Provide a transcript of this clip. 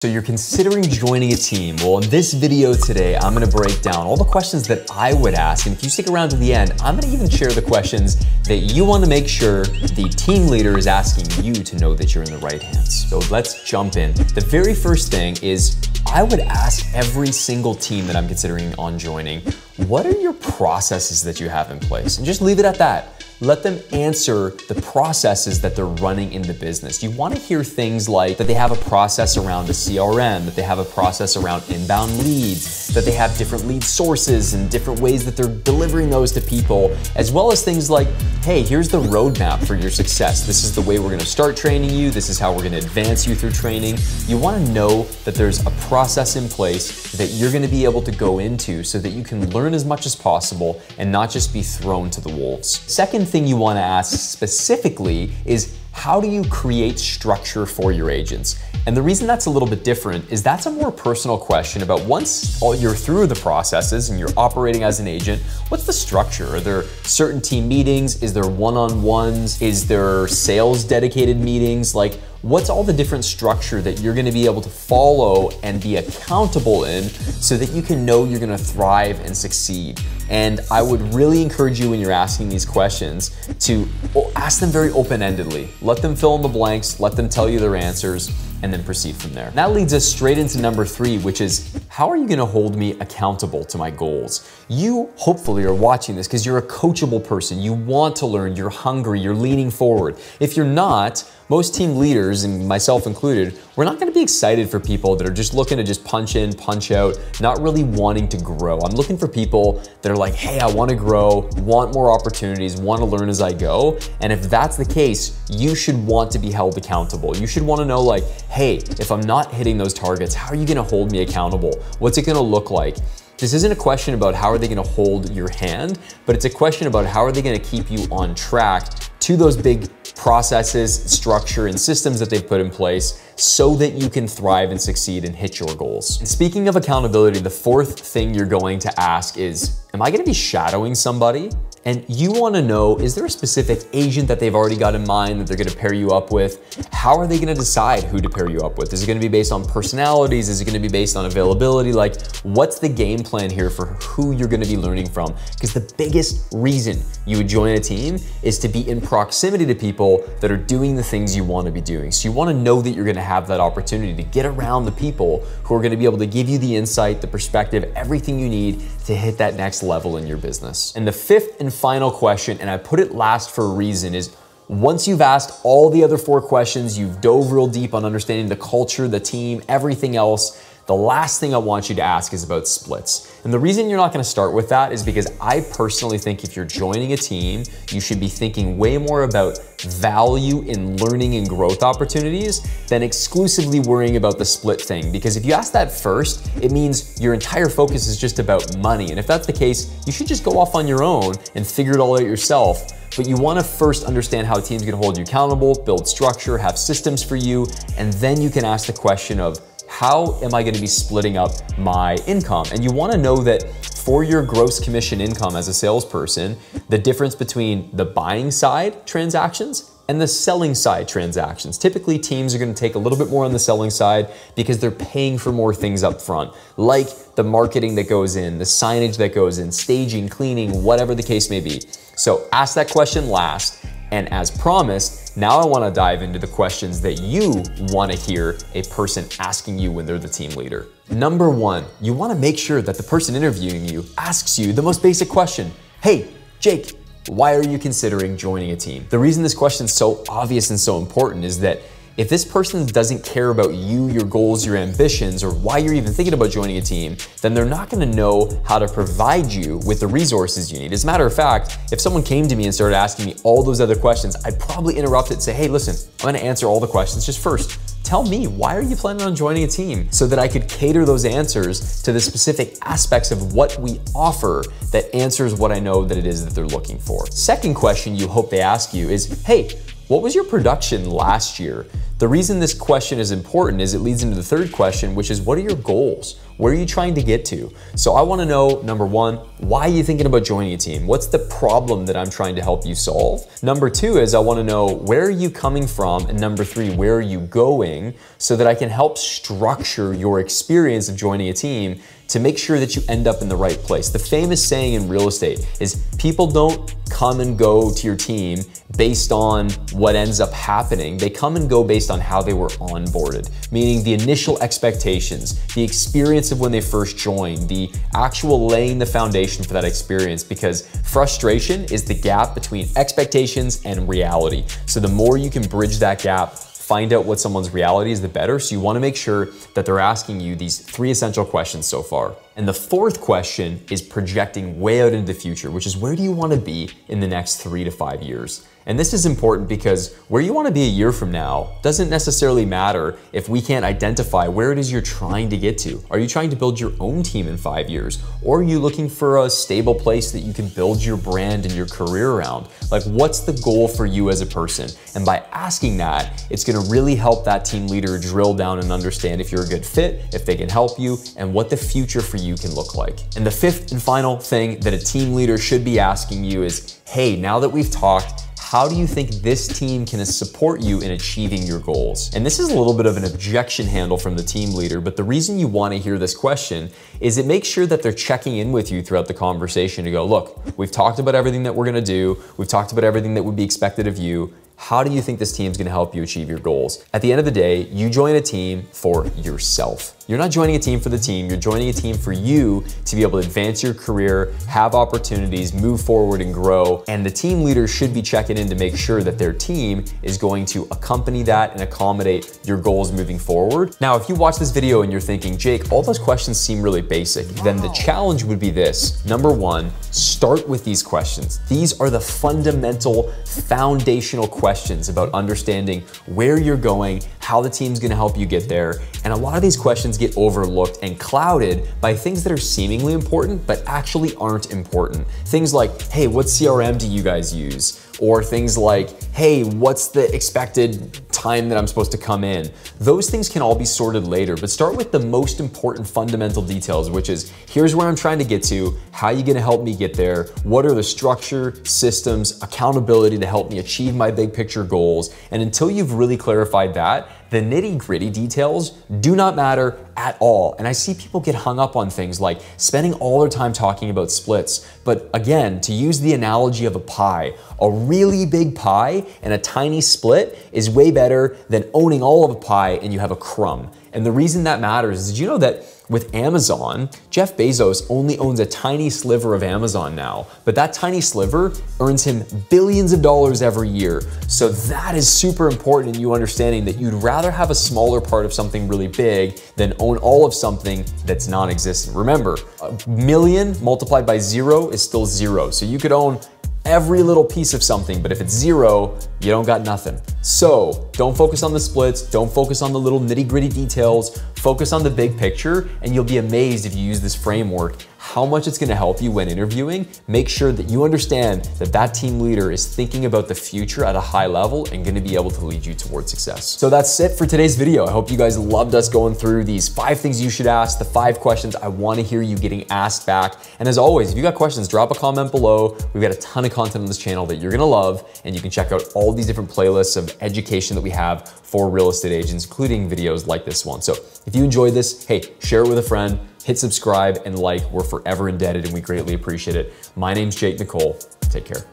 So you're considering joining a team. Well, in this video today, I'm gonna break down all the questions that I would ask. And if you stick around to the end, I'm gonna even share the questions that you wanna make sure the team leader is asking you to know that you're in the right hands. So let's jump in. The very first thing is I would ask every single team that I'm considering on joining, what are your processes that you have in place? And just leave it at that. Let them answer the processes that they're running in the business. You want to hear things like that they have a process around a CRM, that they have a process around inbound leads, that they have different lead sources and different ways that they're delivering those to people, as well as things like, hey, here's the roadmap for your success. This is the way we're going to start training you. This is how we're going to advance you through training. You want to know that there's a process in place that you're going to be able to go into so that you can learn as much as possible and not just be thrown to the wolves. Second thing you want to ask specifically is, how do you create structure for your agents? And the reason that's a little bit different is that's a more personal question about once you're through the processes and you're operating as an agent, what's the structure? Are there certain team meetings? Is there one-on-ones? Is there sales dedicated meetings? Like, what's all the different structure that you're gonna be able to follow and be accountable in so that you can know you're gonna thrive and succeed? And I would really encourage you when you're asking these questions to ask them very open-endedly. Let them fill in the blanks, let them tell you their answers, and then proceed from there. That leads us straight into number 3, which is, how are you gonna hold me accountable to my goals? You hopefully are watching this because you're a coachable person. You want to learn, you're hungry, you're leaning forward. If you're not, most team leaders, and myself included, we're not gonna be excited for people that are just looking to just punch in, punch out, not really wanting to grow. I'm looking for people that are like, hey, I wanna grow, want more opportunities, wanna learn as I go. And if that's the case, you should want to be held accountable. You should wanna know like, hey, if I'm not hitting those targets, how are you gonna hold me accountable? What's it gonna look like? This isn't a question about how are they gonna hold your hand, but it's a question about how are they gonna keep you on track to those big processes, structure, and systems that they've put in place so that you can thrive and succeed and hit your goals. And speaking of accountability, the fourth thing you're going to ask is, am I gonna be shadowing somebody? And you wanna know, is there a specific agent that they've already got in mind that they're gonna pair you up with? How are they gonna decide who to pair you up with? Is it gonna be based on personalities? Is it gonna be based on availability? Like, what's the game plan here for who you're gonna be learning from? Because the biggest reason you would join a team is to be in proximity to people that are doing the things you wanna be doing. So you wanna know that you're gonna have that opportunity to get around the people who are gonna be able to give you the insight, the perspective, everything you need to hit that next level in your business. And the fifth and final question, and I put it last for a reason, is once you've asked all the other 4 questions, you've dove real deep on understanding the culture, the team, everything else, the last thing I want you to ask is about splits. And the reason you're not gonna start with that is because I personally think if you're joining a team, you should be thinking way more about value in learning and growth opportunities than exclusively worrying about the split thing. Because if you ask that first, it means your entire focus is just about money. And if that's the case, you should just go off on your own and figure it all out yourself. But you wanna first understand how a team's gonna hold you accountable, build structure, have systems for you, and then you can ask the question of, how am I gonna be splitting up my income? And you wanna know that for your gross commission income as a salesperson, the difference between the buying side transactions and the selling side transactions. Typically, teams are gonna take a little bit more on the selling side because they're paying for more things up front, like the marketing that goes in, the signage that goes in, staging, cleaning, whatever the case may be. So ask that question last. And as promised, now I wanna dive into the questions that you wanna hear a person asking you when they're the team leader. Number 1, you wanna make sure that the person interviewing you asks you the most basic question. Hey, Jake, why are you considering joining a team? The reason this question is so obvious and so important is that if this person doesn't care about you, your goals, your ambitions, or why you're even thinking about joining a team, then they're not gonna know how to provide you with the resources you need. As a matter of fact, if someone came to me and started asking me all those other questions, I'd probably interrupt it and say, hey, listen, I'm gonna answer all the questions. Just first, tell me, why are you planning on joining a team? So that I could cater those answers to the specific aspects of what we offer that answers what I know that it is that they're looking for. Second question you hope they ask you is, hey, what was your production last year? The reason this question is important is it leads into the third question, which is what are your goals? Where are you trying to get to? So I wanna know, number one, why are you thinking about joining a team? What's the problem that I'm trying to help you solve? Number two is I wanna know where are you coming from? And number three, where are you going? So that I can help structure your experience of joining a team to make sure that you end up in the right place. The famous saying in real estate is people don't come and go to your team based on what ends up happening. They come and go based on how they were onboarded, meaning the initial expectations, the experience of when they first joined, the actual laying the foundation for that experience, because frustration is the gap between expectations and reality. So the more you can bridge that gap, find out what someone's reality is, the better. So you wanna make sure that they're asking you these 3 essential questions so far. And the fourth question is projecting way out into the future, which is where do you wanna be in the next 3 to 5 years? And this is important because where you wanna be a year from now doesn't necessarily matter if we can't identify where it is you're trying to get to. Are you trying to build your own team in 5 years? Or are you looking for a stable place that you can build your brand and your career around? Like, what's the goal for you as a person? And by asking that, it's gonna really help that team leader drill down and understand if you're a good fit, if they can help you, and what the future for you can look like. And the fifth and final thing that a team leader should be asking you is, hey, now that we've talked, how do you think this team can support you in achieving your goals? And this is a little bit of an objection handle from the team leader, but the reason you want to hear this question is it makes sure that they're checking in with you throughout the conversation to go, look, we've talked about everything that we're gonna do. We've talked about everything that would be expected of you. How do you think this team's gonna help you achieve your goals? At the end of the day, you join a team for yourself. You're not joining a team for the team, you're joining a team for you to be able to advance your career, have opportunities, move forward and grow. And the team leader should be checking in to make sure that their team is going to accompany that and accommodate your goals moving forward. Now, if you watch this video and you're thinking, Jake, all those questions seem really basic, then the challenge would be this. Number one, start with these questions. These are the fundamental, foundational questions about understanding where you're going, how the team's gonna help you get there. And a lot of these questions get overlooked and clouded by things that are seemingly important, but actually aren't important. Things like, hey, what CRM do you guys use? Or things like, hey, what's the expected time that I'm supposed to come in? Those things can all be sorted later, but start with the most important fundamental details, which is, here's where I'm trying to get to, how are you gonna help me get there? What are the structure, systems, accountability to help me achieve my big picture goals? And until you've really clarified that, the nitty-gritty details do not matter at all. And I see people get hung up on things like spending all their time talking about splits. But again, to use the analogy of a pie, a really big pie and a tiny split is way better than owning all of a pie and you have a crumb. And the reason that matters is, did you know that with Amazon, Jeff Bezos only owns a tiny sliver of Amazon now, but that tiny sliver earns him billions of dollars every year. So that is super important in you understanding that you'd rather have a smaller part of something really big than own all of something that's non-existent. Remember, a million multiplied by 0 is still 0. So you could own every little piece of something, but if it's 0, you don't got nothing. So don't focus on the splits, don't focus on the little nitty-gritty details, focus on the big picture, and you'll be amazed if you use this framework how much it's gonna help you when interviewing. Make sure that you understand that that team leader is thinking about the future at a high level and gonna be able to lead you towards success. So that's it for today's video. I hope you guys loved us going through these 5 things you should ask, the 5 questions I wanna hear you getting asked back. And as always, if you got questions, drop a comment below. We've got a ton of content on this channel that you're gonna love, and you can check out all these different playlists of education that we have for real estate agents, including videos like this one. So if you enjoyed this, hey, share it with a friend, hit subscribe and like. We're forever indebted and we greatly appreciate it. My name's Jake Nicolle. Take care.